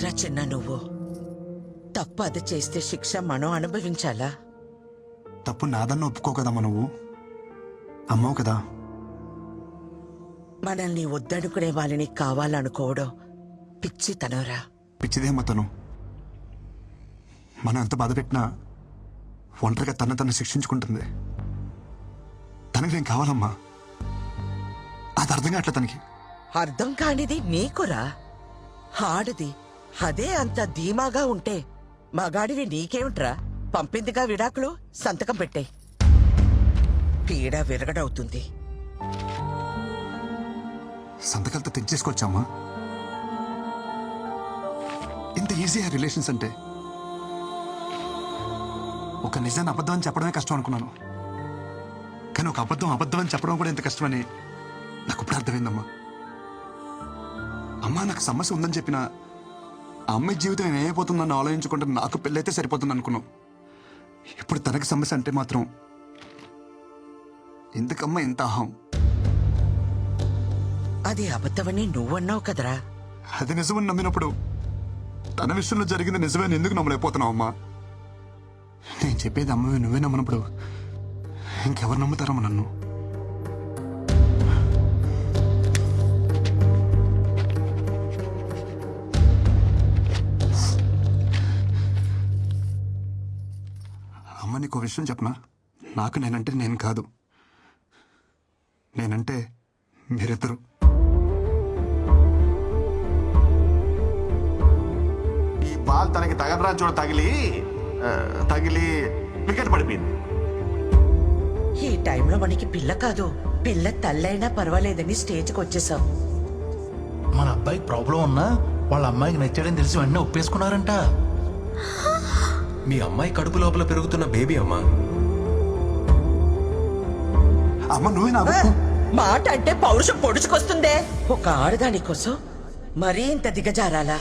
ఏంట్రా చిన్న నువ్వు? తప్పు అది చేస్తే శిక్ష మనం అనుభవించాలా? తప్పు నాదన్న ఒప్పుకో కదమ్మా, నువ్వు అమ్మవు కదా. మనల్ని వద్దనుకునే వాళ్ళని కావాలనుకోవడం పిచ్చి తనరా. పిచ్చిదేమ్మా తను. మనం ఎంత బాధ పెట్టినా ఒంటరిగా తను శిక్షించుకుంటుంది. తనకి నేను కావాలమ్మా, అది అర్థం కావట్లే తనకి. అర్థం కానిది నీకురా. ఆడది అదే అంత ధీమాగా ఉంటే మగాడివి నీకేమిట్రా? పంపిందిగా విడాకులు, సంతకం పెట్టే. పీడ విరగడవుతుంది. సంతకాలతో తెచ్చేసుకోవచ్చమ్మా. ఇంత ఈజీ రిలేషన్స్ అంటే. ఒక నిజాన్ని అబద్ధం అని చెప్పడమే కష్టం అనుకున్నాను, కానీ ఒక అబద్ధం అని చెప్పడం కూడా ఎంత కష్టమని నాకు ఇప్పుడు అర్థమైందమ్మా. అమ్మా నాకు సమస్య ఉందని చెప్పినా ఆ అమ్మాయి జీవితం ఏమైపోతుందని ఆలోచించుకుంటే నాకు పెళ్ళైతే సరిపోతుంది అనుకున్నాం. ఇప్పుడు తనకి సమస్య అంటే మాత్రం ఎందుకమ్మా ఇంత అహం? అది అబద్ధమని నువ్వన్నావు కదరా. అది నిజమని నమ్మినప్పుడు తన విషయంలో జరిగింది నిజమని ఎందుకు నమ్మలేకపోతున్నావు అమ్మా? నేను చెప్పేది అమ్మవి నువ్వే నమ్మనప్పుడు ఇంకెవరు నమ్ముతారమ్మా నన్ను? అమ్మ నీకు విషయం చెప్పనా? నాకు నేనంటే నేను కాదు, నేనంటే మీరిద్దరు. ఈ బాల్ తనకి తగలరా చూడ తగిలి వికెట్ పడిపోయింది. ఈ టైంలో మనకి పిల్ల కాదు, పిల్ల తల్లైనా పర్వాలేదని స్టేజ్కి వచ్చేసావు. మన అబ్బాయికి ప్రాబ్లం ఉన్నా వాళ్ళ అమ్మాయికి నచ్చాడని తెలిసి వెంటనే ఒప్పేసుకున్నారంట. మీ అమ్మాయి కడుపు లోపల పెరుగుతున్న బేబీ అమ్మా. అమ్మ నువ్వే నా మాట అంటే పౌరుషం పొడుచుకొస్తుందే. ఒక ఆడదాని కోసం మరీ ఇంత దిగజారాలా?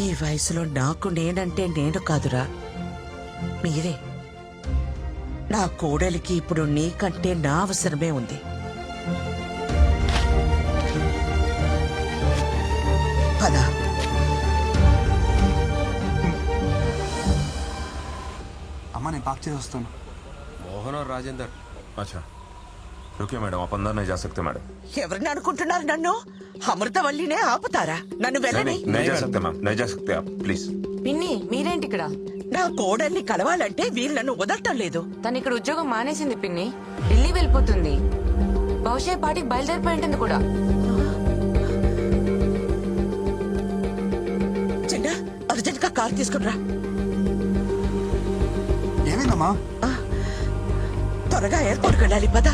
ఈ వయసులో నాకు నేనంటే నేను కాదురా, మీరే. నా కోడలికి ఇప్పుడు నీకంటే నా అవసరమే ఉంది. పద. అమ్మ నేను పాక్ చేసి వస్తాను. मोहन और राजेंद्र। अच्छा रुकिए मैडम, आप अंदर नहीं जा सकते मैडम। ఎవరిని అనుకుంటున్నారు నన్ను? అమృతవల్లినే ఆపుతారా? నన్ను వెళ్ళని. नहीं जा सकते मैम, नहीं जा सकते आप प्लीज। పిన్ని మీరేంటి ఇక్కడ? నా కోడల్ని కలవాలంటే వీళ్ళను వదలటం లేదు. తను ఇక్కడ ఉద్యోగం మానేసింది పిన్ని, ఢిల్లీ వెళ్ళిపోతుంది. బహుశా ఈ పాటికి బయలుదేరిపోయి ఉంటుంది కూడా. చిన్న అర్జెంట్ గా కార్ తీసుకుని రా. ఏమైందమ్మా? త్వరగా ఎయిర్పోర్ట్కి వెళ్ళాలి, పద.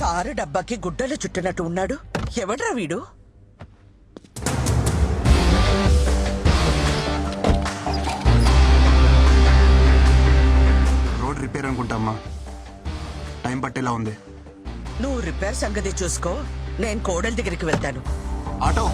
కారు డబ్బాకి గుడ్డలు చుట్టినట్టు ఉన్నాడు. ఎవడ్రా వీడు? రోడ్ రిపేర్ అనుకుంటామ్మా, టైం పట్టేలా ఉంది. నువ్వు రిపేర్ సంగతి చూసుకో, నేను కోడలి దగ్గరికి వెళ్తాను. ఆటో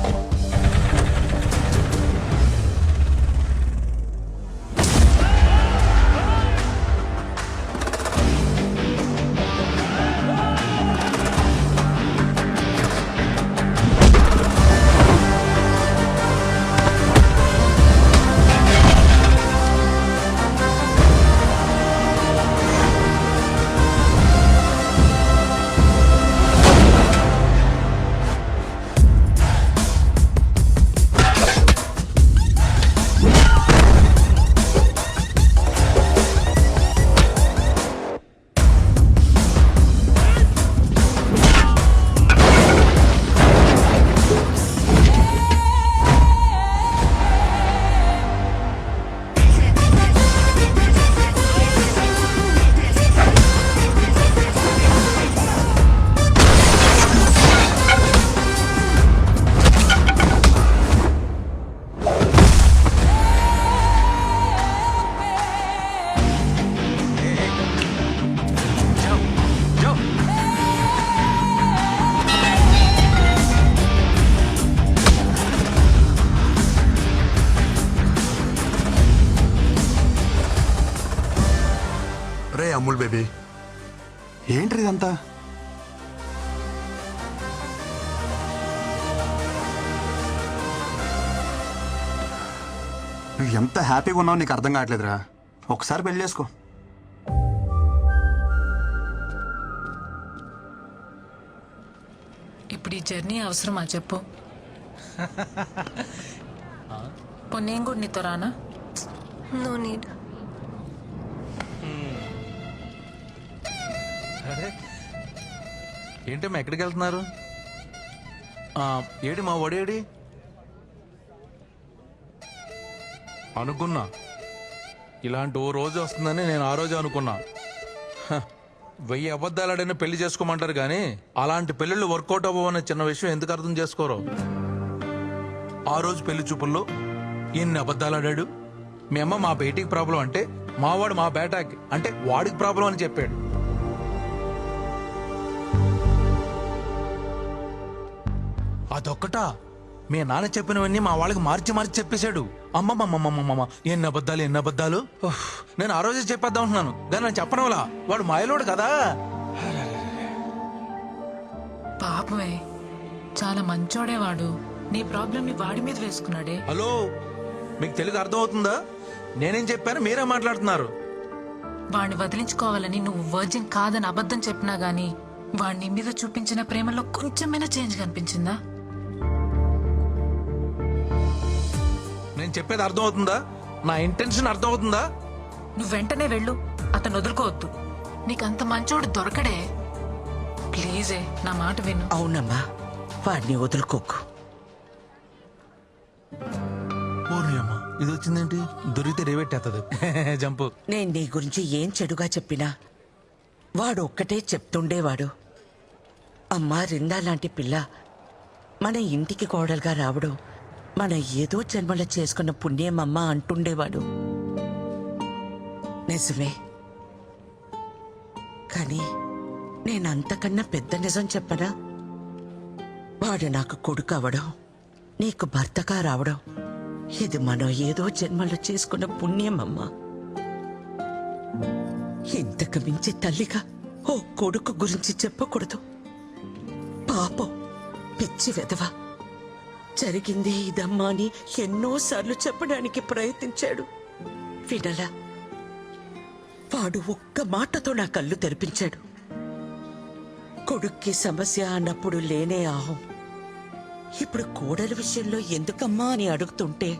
అమూల్ బేబీ, ఏంటి ఇదంతా? నువ్వు ఎంత హ్యాపీగా ఉన్నావు నీకు అర్థం కావట్లేదురా. ఒకసారి పెళ్లి చేసుకో. ఇప్పుడు ఈ జర్నీ అవసరమా చెప్పు? నేను కూడా నీతో రానా? No need. ఏంటమ్మా ఎక్కడికి వెళ్తున్నారు? ఏడి మా వడేడి అనుకున్నా. ఇలాంటి ఓ రోజు వస్తుందని నేను ఆ రోజు అనుకున్నా. 1000 అబద్ధాలాడైనా పెళ్లి చేసుకోమంటారు కానీ అలాంటి పెళ్ళిళ్ళు వర్కౌట్ అవ్వవనే చిన్న విషయం ఎందుకు అర్థం చేసుకోరు? ఆ రోజు పెళ్లి చూపుల్లో ఎన్ని అబద్ధాలాడాడు. మీ అమ్మ మా బేటీకి ప్రాబ్లం అంటే మావాడు మా బేటాకి అంటే వాడికి ప్రాబ్లం అని చెప్పాడు. అదొక్కటా? మీ నాన్న చెప్పినవన్నీ మా వాళ్ళకి మార్చి మార్చి చెప్పేశాడు. అమ్మమ్మమ్మమ్మమ్మ ఎన్ని అబద్ధాలు. నేను ఆ రోజే చెప్పేద్దాం అంటున్నాను కానీ నేను చెప్పడం వల్ల వాడు మాయలోడు కదా. పాపమే, చాలా మంచోడే వాడు. నీ ప్రాబ్లం ని వాడి మీద వేసుకున్నాడే. హలో, మీకు తెలుగు అర్థం అవుతుందా? నేనేం చెప్పాను మీరే మాట్లాడుతున్నారు. వాడిని వదిలించుకోవాలని నువ్వు వర్జిన్ కాదని అబద్ధం చెప్పినా గానీ వాడిని మీద చూపించిన ప్రేమలో కొంచెమైనా చేంజ్ కనిపించిందా? నేను చెప్పేది అర్థం అవుతుందా? నా ఇంటెన్షన్ అర్థం అవుతుందా? నువ్వు వెంటనే వెళ్ళు, అతను వదులుకోవద్దు. నీకంత మంచోడు దొరకడే. ప్లీజే నా మాట విను. అవునమ్మా, వాడిని వదులుకోకు. అమ్మా ఇది వచ్చిందేంటి? దొరికితే రేవెట్టేస్తుంది. జంపు. నేను నీ గురించి ఏం చెడుగా చెప్పినా వాడు ఒక్కటే చెప్తుండేవాడు. అమ్మా రిందా లాంటి పిల్ల మన ఇంటికి కోడలుగా రావడం మన ఏదో జన్మలో చేసుకున్న పుణ్యమమ్మ అంటుండేవాడు. నిజమే, కానీ నేనంతకన్నా పెద్ద నిజం చెప్పనా? వాడు నాకు కొడుకు అవడం, నీకు భర్తగా రావడం ఇది మనం ఏదో జన్మలో చేసుకున్న పుణ్యమమ్మ. ఇంతకు మించి తల్లిగా ఓ కొడుకు గురించి చెప్పకూడదు. పాపం, పిచ్చి వెధవ. జరిగింది ఇదమ్మా అని ఎన్నోసార్లు చెప్పడానికి ప్రయత్నించాడు, వినలా. వాడు ఒక్క మాటతో నా కళ్ళు తెరిపించాడు. కొడుక్కి సమస్య అన్నప్పుడు లేనే ఆహం. ఇప్పుడు కోడలి విషయంలో ఎందుకమ్మా అని అడుగుతుంటే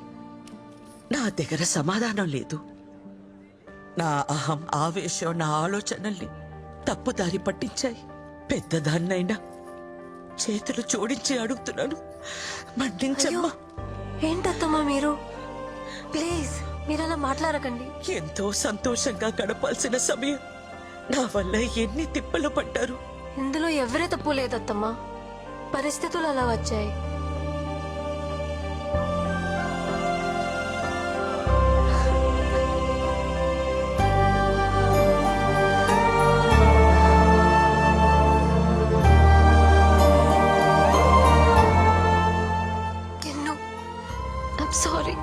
నా దగ్గర సమాధానం లేదు. నా అహం, ఆవేశం, నా ఆలోచనల్ని తప్పుదారి పట్టించాయి. పెద్దదాన్నైనా చేతులు జోడించి అడుగుతున్నాను, మన్నించమ్మా. ఏంటత్తమ్మా మీరు? ప్లీజ్ మీరు అలా మాట్లాడకండి. ఎంతో సంతోషంగా గడపాల్సిన సమయం నా వల్ల ఎన్ని తిప్పలు పడ్డారు. ఇందులో ఎవరే తప్పు లేదత్తమ్మా, పరిస్థితులు అలా వచ్చాయి. I'm sorry.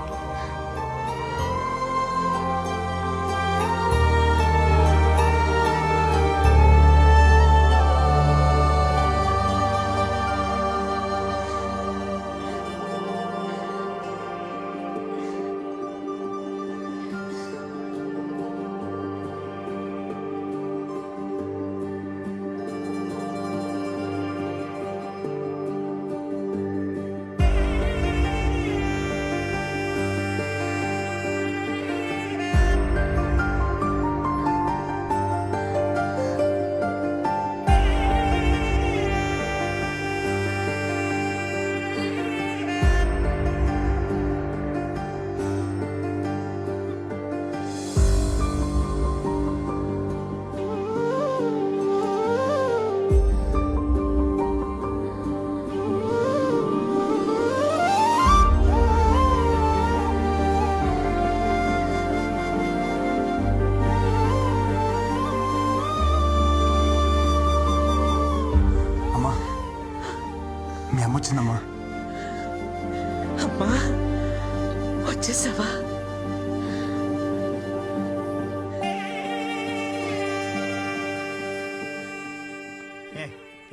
వచ్చిందమ్మా. అమ్మా వచ్చేసావా?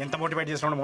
ఎంత మోటివేట్ చేసినాడు